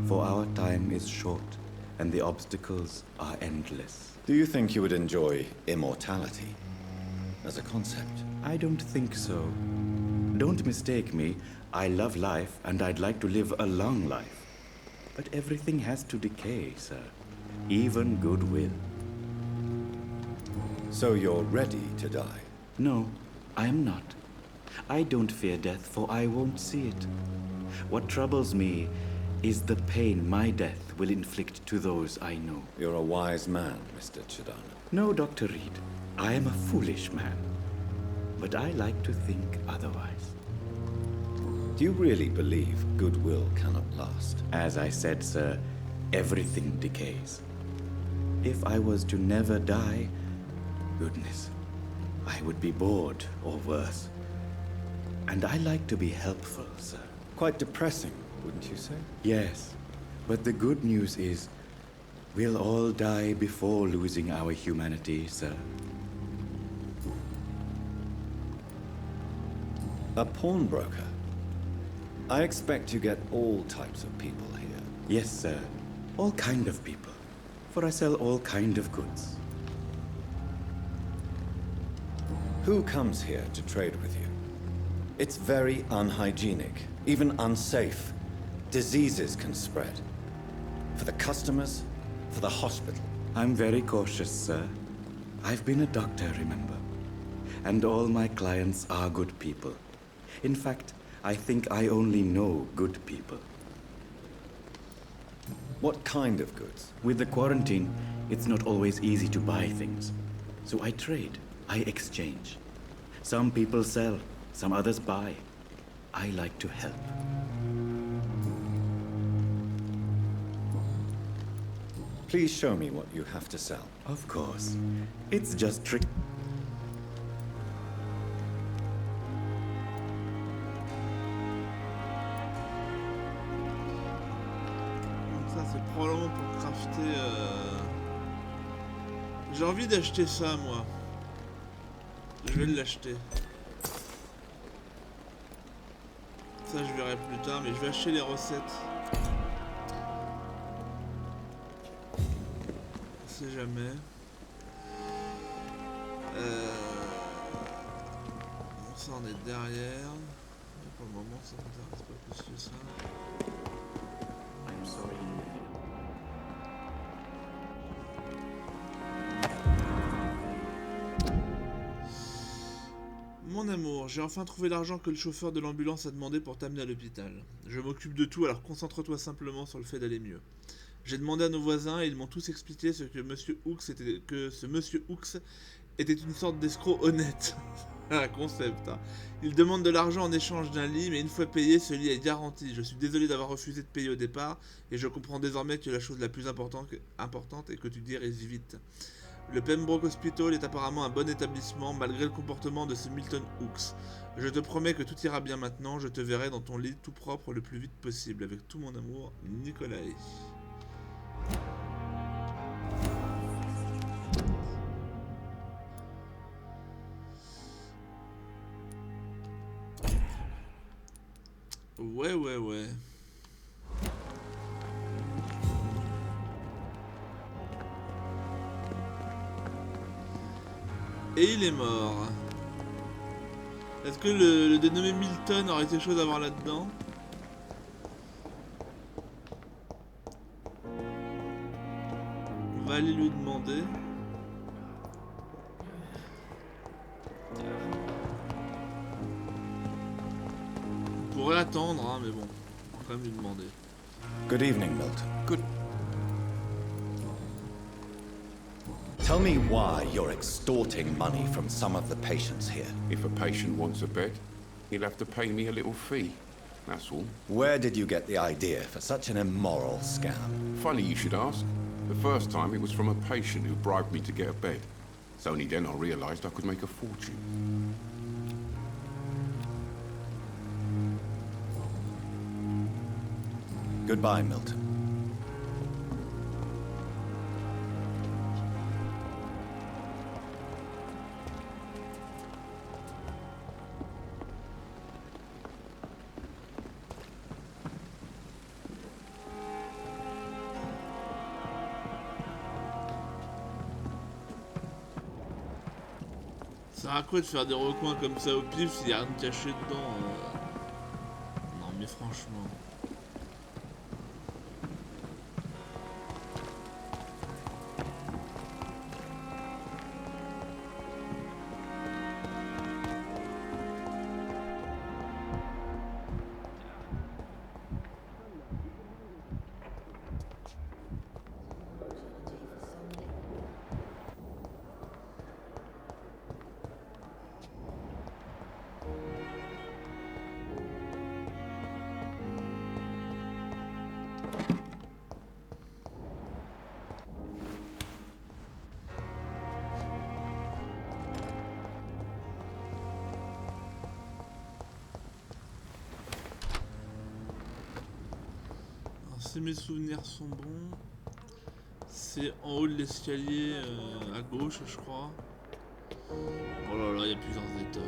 For our time is short, and the obstacles are endless. Do you think you would enjoy immortality as a concept? I don't think so. Don't mistake me. I love life, and I'd like to live a long life. But everything has to decay, sir. Even goodwill. So you're ready to die? No, I am not. I don't fear death, for I won't see it. What troubles me is the pain my death will inflict to those I know. You're a wise man, Mr. Chidana. No, Dr. Reed. I am a foolish man. But I like to think otherwise. Do you really believe goodwill cannot last? As I said, sir, everything decays. If I was to never die, goodness, I would be bored or worse. And I like to be helpful, sir. Quite depressing, wouldn't you say? Yes, but the good news is we'll all die before losing our humanity, sir. A pawnbroker? I expect you get all types of people here. Yes, sir. All kind of people. For I sell all kind of goods. Who comes here to trade with you? It's very unhygienic, even unsafe. Diseases can spread. For the customers, for the hospital. I'm very cautious, sir. I've been a doctor, remember? And all my clients are good people. In fact, I think I only know good people. What kind of goods? With the quarantine, it's not always easy to buy things. So I trade, I exchange. Some people sell, some others buy. I like to help. Please show me what you have to sell. Of course. It's just trick. Ça c'est probablement pour crafter J'ai envie d'acheter ça, moi. Je vais l'acheter. Ça, je verrai plus tard, mais je vais acheter les recettes. On sait jamais. Bon, ça, on est derrière. Mais pour le moment, ça m'intéresse pas plus que ça. I'm sorry. Mon amour, j'ai enfin trouvé l'argent que le chauffeur de l'ambulance a demandé pour t'amener à l'hôpital. Je m'occupe de tout, alors concentre-toi simplement sur le fait d'aller mieux. J'ai demandé à nos voisins et ils m'ont tous expliqué ce que ce monsieur Hooks était une sorte d'escroc honnête. Un concept, hein. Il demande de l'argent en échange d'un lit, mais une fois payé, ce lit est garanti. Je suis désolé d'avoir refusé de payer au départ, et je comprends désormais que la chose la plus importante est que tu diriges vite. Le Pembroke Hospital est apparemment un bon établissement, malgré le comportement de ce Milton Hooks. Je te promets que tout ira bien maintenant, je te verrai dans ton lit tout propre le plus vite possible. Avec tout mon amour, Nikolai. Ouais. Et il est mort. Est-ce que le dénommé Milton aurait quelque chose à voir là-dedans? On va aller lui demander. On pourrait attendre, hein, mais bon. On va quand même lui demander. Good evening, Milton. Good. Tell me why you're extorting money from some of the patients here. If a patient wants a bed, he'll have to pay me a little fee. That's all. Where did you get the idea for such an immoral scam? Funny you should ask. The first time it was from a patient who bribed me to get a bed. It's only then I realized I could make a fortune. Goodbye, Milton. Ça sert à quoi de faire des recoins comme ça au pif s'il n'y a rien de caché dedans Non mais franchement. Si mes souvenirs sont bons, c'est en haut de l'escalier à gauche, je crois. Oh là là, il y a plusieurs étages.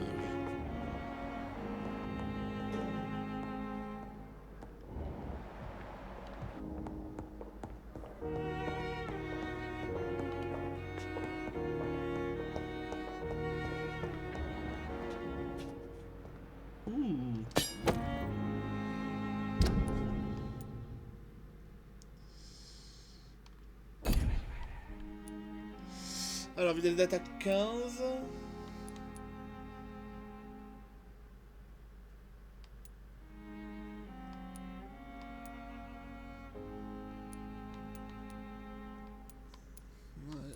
Alors, vitesse d'attaque 15. Ouais.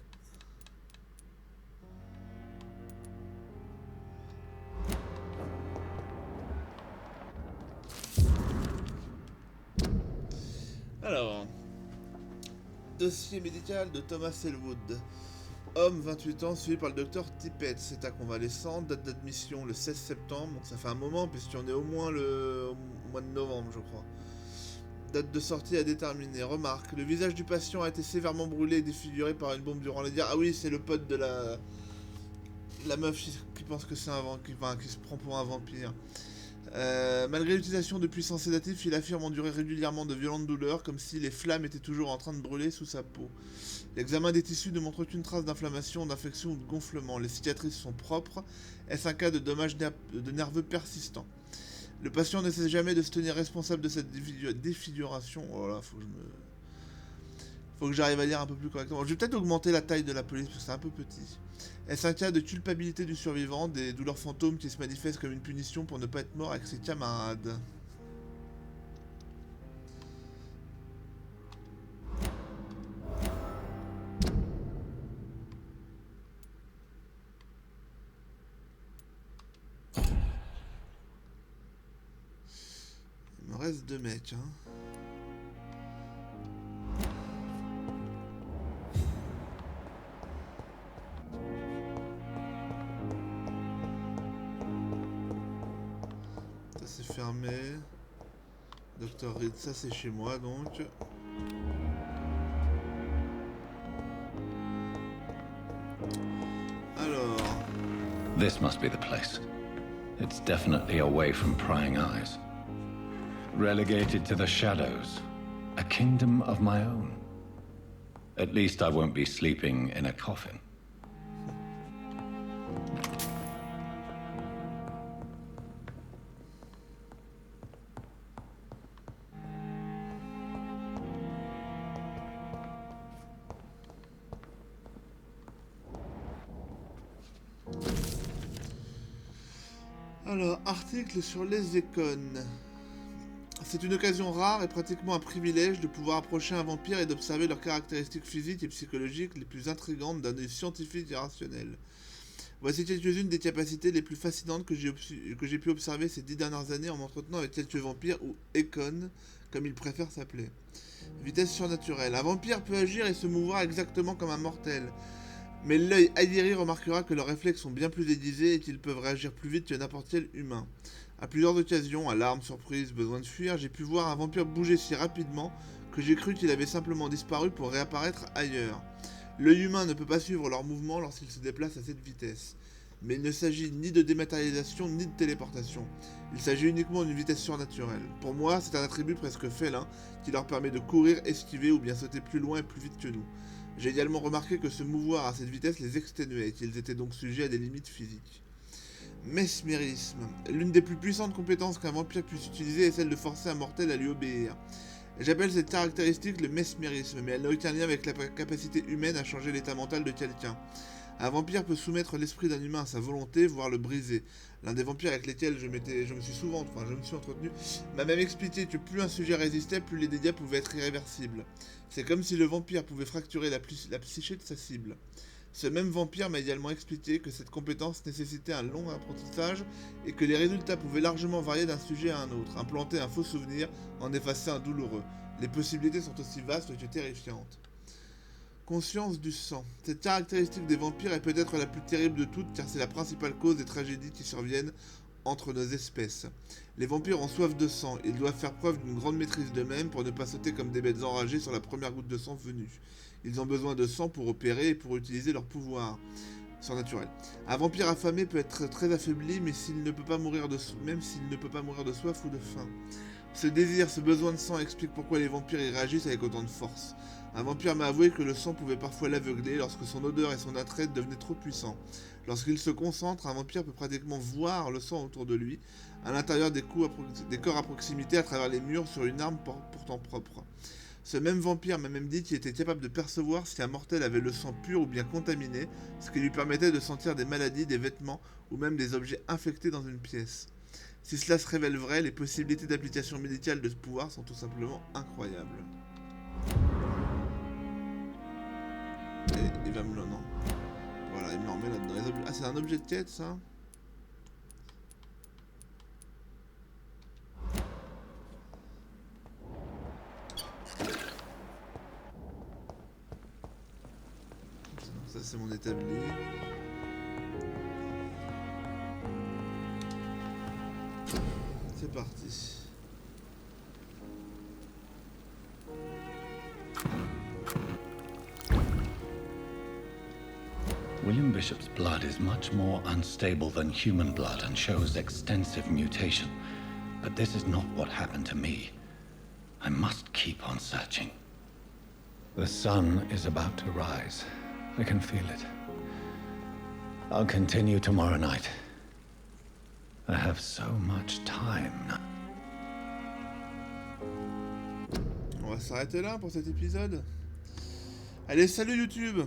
Alors, dossier médical de Thomas Elwood. Homme, 28 ans, suivi par le docteur Tippett, état convalescent, date d'admission le 16 septembre, donc ça fait un moment, puisqu'on est au moins au mois de novembre, je crois. Date de sortie à déterminer. Remarque, le visage du patient a été sévèrement brûlé et défiguré par une bombe durant les guerres. Ah oui, c'est le pote de la meuf qui pense que c'est qui se prend pour un vampire. Malgré l'utilisation de puissants sédatifs, il affirme endurer régulièrement de violentes douleurs, comme si les flammes étaient toujours en train de brûler sous sa peau. L'examen des tissus ne montre aucune trace d'inflammation, d'infection ou de gonflement. Les cicatrices sont propres. Est-ce un cas de dommage de nerveux persistant? Le patient ne cesse jamais de se tenir responsable de cette défiguration. Oh là, faut que j'arrive à lire un peu plus correctement. Je vais peut-être augmenter la taille de la police parce que c'est un peu petit. Est-ce un cas de culpabilité du survivant, des douleurs fantômes qui se manifestent comme une punition pour ne pas être mort avec ses camarades? Il me reste 2 mecs, hein. Ça c'est fermé. Dr. Reed, ça c'est chez moi donc. Alors. This must be the place. It's definitely away from prying eyes. Relegated to the shadows. A kingdom of my own. At least I won't be sleeping in a coffin. Alors, article sur les écones. C'est une occasion rare et pratiquement un privilège de pouvoir approcher un vampire et d'observer leurs caractéristiques physiques et psychologiques les plus intrigantes d'un œil scientifique et rationnel. Voici quelques-unes des capacités les plus fascinantes que j'ai pu observer ces 10 dernières années en m'entretenant avec quelques vampires, ou écones, comme ils préfèrent s'appeler. Vitesse surnaturelle. Un vampire peut agir et se mouvoir exactement comme un mortel. Mais l'œil aguerri remarquera que leurs réflexes sont bien plus aiguisés et qu'ils peuvent réagir plus vite que n'importe quel humain. À plusieurs occasions, alarme, surprise, besoin de fuir, j'ai pu voir un vampire bouger si rapidement que j'ai cru qu'il avait simplement disparu pour réapparaître ailleurs. L'œil humain ne peut pas suivre leurs mouvements lorsqu'ils se déplacent à cette vitesse. Mais il ne s'agit ni de dématérialisation ni de téléportation. Il s'agit uniquement d'une vitesse surnaturelle. Pour moi, c'est un attribut presque félin qui leur permet de courir, esquiver ou bien sauter plus loin et plus vite que nous. J'ai également remarqué que se mouvoir à cette vitesse les exténuait et qu'ils étaient donc sujets à des limites physiques. Mesmérisme. L'une des plus puissantes compétences qu'un vampire puisse utiliser est celle de forcer un mortel à lui obéir. J'appelle cette caractéristique le mesmérisme, mais elle n'a aucun lien avec la capacité humaine à changer l'état mental de quelqu'un. Un vampire peut soumettre l'esprit d'un humain à sa volonté, voire le briser. L'un des vampires avec lesquels je me suis entretenu m'a même expliqué que plus un sujet résistait, plus les dégâts pouvaient être irréversibles. C'est comme si le vampire pouvait fracturer la psyché de sa cible. Ce même vampire m'a également expliqué que cette compétence nécessitait un long apprentissage et que les résultats pouvaient largement varier d'un sujet à un autre. Implanter un faux souvenir, en effacer un douloureux. Les possibilités sont aussi vastes que terrifiantes. Conscience du sang. Cette caractéristique des vampires est peut-être la plus terrible de toutes car c'est la principale cause des tragédies qui surviennent entre nos espèces. Les vampires ont soif de sang, ils doivent faire preuve d'une grande maîtrise d'eux-mêmes pour ne pas sauter comme des bêtes enragées sur la première goutte de sang venue. Ils ont besoin de sang pour opérer et pour utiliser leur pouvoir surnaturel. Un vampire affamé peut être très affaibli, mais s'il ne peut pas mourir de soif ou de faim. Ce désir, ce besoin de sang explique pourquoi les vampires y réagissent avec autant de force. Un vampire m'a avoué que le sang pouvait parfois l'aveugler lorsque son odeur et son attrait devenaient trop puissants. Lorsqu'il se concentre, un vampire peut pratiquement voir le sang autour de lui, à l'intérieur des corps à proximité, à travers les murs, sur une arme pourtant propre. Ce même vampire m'a même dit qu'il était capable de percevoir si un mortel avait le sang pur ou bien contaminé, ce qui lui permettait de sentir des maladies, des vêtements ou même des objets infectés dans une pièce. Si cela se révèle vrai, les possibilités d'application médicale de ce pouvoir sont tout simplement incroyables. Et il va me le... Non. Voilà, il me le remet là-dedans. Ah, c'est un objet de quête, ça ? Ça, c'est mon établi. C'est parti. William Bishop's blood is much more unstable than human blood and shows extensive mutation. But this is not what happened to me. I must keep on searching. The sun is about to rise. I can feel it. I'll continue tomorrow night. I have so much time now. On va s'arrêter là pour cet épisode. Allez, salut YouTube!